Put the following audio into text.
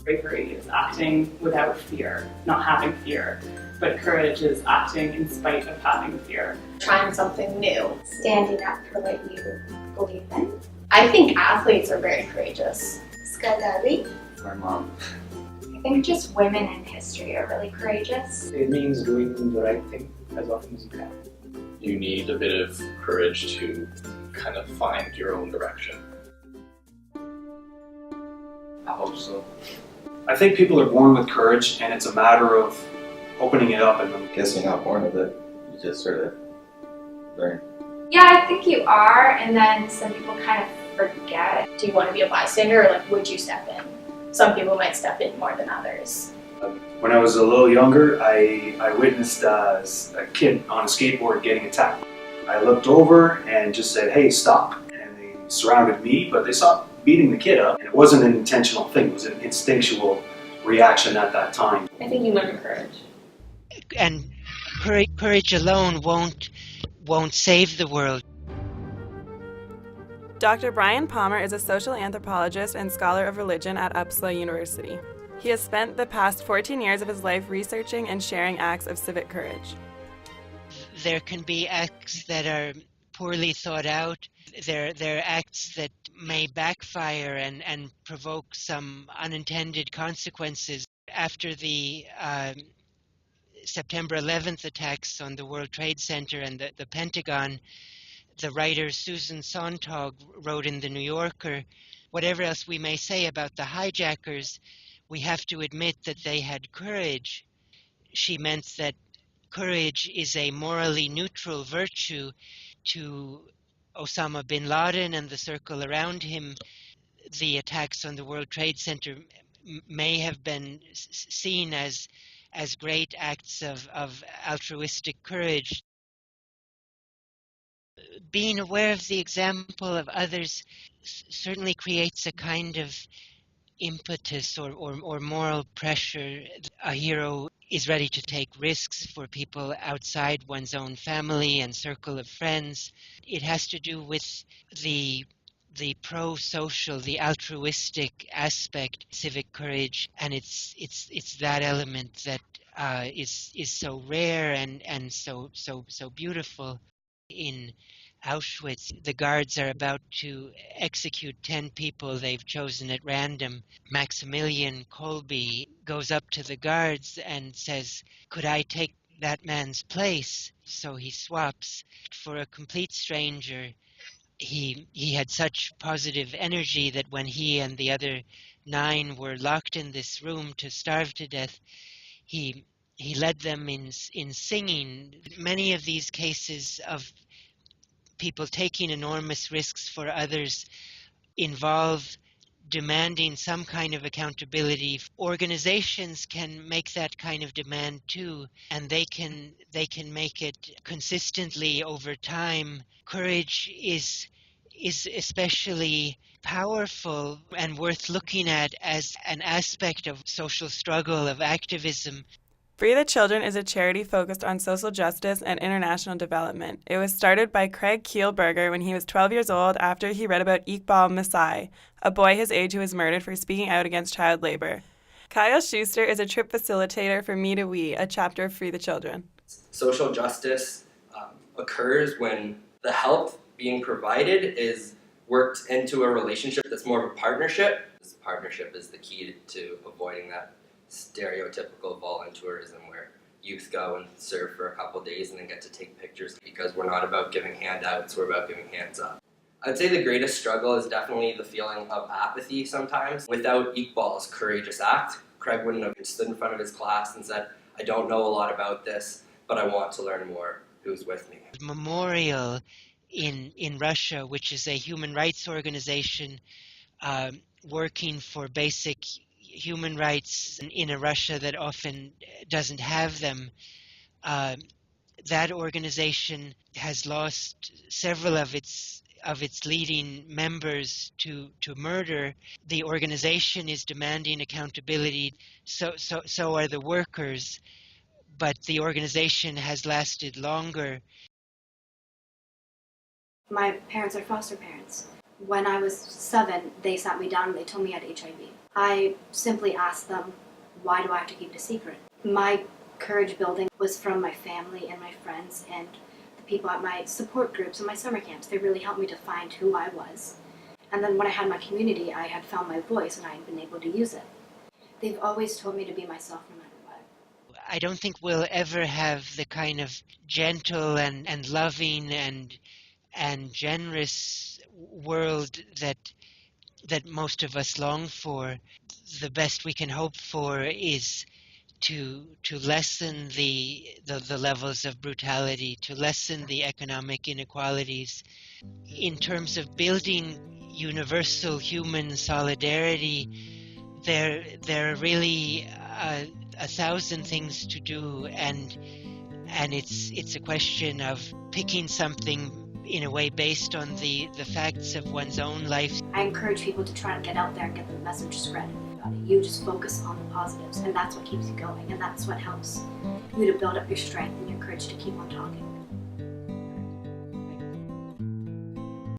Bravery is acting without fear, not having fear. But courage is acting in spite of having fear. Trying something new. Standing up for what you believe in. I think athletes are very courageous. Skydiving. My mom. I think just women in history are really courageous. It means doing the right thing as often as you can. You need a bit of courage to kind of find your own direction. I hope so. I think people are born with courage, and it's a matter of opening it up in them. I guess you're not born with it. You just sort of learn. Yeah, I think you are, and then some people kind of forget. Do you want to be a bystander, or like would you step in? Some people might step in more than others. When I was a little younger, I witnessed a kid on a skateboard getting attacked. I looked over and just said, "Hey, stop!" And they surrounded me, but they stopped beating the kid up. And it wasn't an intentional thing; it was an instinctual reaction at that time. I think you learn courage. And courage alone won't save the world. Dr. Brian Palmer is a social anthropologist and scholar of religion at Uppsala University. He has spent the past 14 years of his life researching and sharing acts of civic courage. There can be acts that are poorly thought out. There are acts that may backfire and provoke some unintended consequences. After the September 11th attacks on the World Trade Center and the Pentagon, the writer Susan Sontag wrote in The New Yorker, whatever else we may say about the hijackers, we have to admit that they had courage. She meant that courage is a morally neutral virtue. To Osama bin Laden and the circle around him, the attacks on the World Trade Center may have been seen as great acts of altruistic courage. Being aware of the example of others certainly creates a kind of impetus or moral pressure. A hero is ready to take risks for people outside one's own family and circle of friends. It has to do with the pro-social, the altruistic aspect, civic courage, and it's that element that is so rare and so beautiful. In Auschwitz, the guards are about to execute 10 people they've chosen at random. Maximilian Kolbe goes up to the guards and says, "Could I take that man's place?" So he swaps. For a complete stranger, he had such positive energy that when he and the other 9 were locked in this room to starve to death, he led them in singing. Many of these cases of people taking enormous risks for others involve demanding some kind of accountability. Organizations can make that kind of demand too, and they can make it consistently over time. Courage is especially powerful and worth looking at as an aspect of social struggle, of activism. Free the Children is a charity focused on social justice and international development. It was started by Craig Kielberger when he was 12 years old after he read about Iqbal Masai, a boy his age who was murdered for speaking out against child labor. Kyle Schuster is a trip facilitator for Me to We, a chapter of Free the Children. Social justice occurs when the help being provided is worked into a relationship that's more of a partnership. This partnership is the key to avoiding that stereotypical volunteerism where youth go and serve for a couple days and then get to take pictures, because we're not about giving handouts, we're about giving hands up. I'd say the greatest struggle is definitely the feeling of apathy sometimes. Without Iqbal's courageous act, Craig wouldn't have stood in front of his class and said, "I don't know a lot about this, but I want to learn more. Who's with me?" Memorial in Russia, which is a human rights organization working for basic human rights in a Russia that often doesn't have them. That organization has lost several of its leading members to murder. The organization is demanding accountability, so are the workers, but the organization has lasted longer. My parents are foster parents. When I was 7, they sat me down and they told me I had HIV. I simply asked them, why do I have to keep it a secret? My courage building was from my family and my friends and the people at my support groups and my summer camps. They really helped me to find who I was. And then when I had my community, I had found my voice and I had been able to use it. They've always told me to be myself no matter what. I don't think we'll ever have the kind of gentle and loving and generous world that most of us long for. The best we can hope for is to lessen the levels of brutality, to lessen the economic inequalities. In terms of building universal human solidarity, there are really a thousand things to do, and it's a question of picking something in a way based on the facts of one's own life. I encourage people to try and get out there and get the message spread. You just focus on the positives, and that's what keeps you going, and that's what helps you to build up your strength and your courage to keep on talking.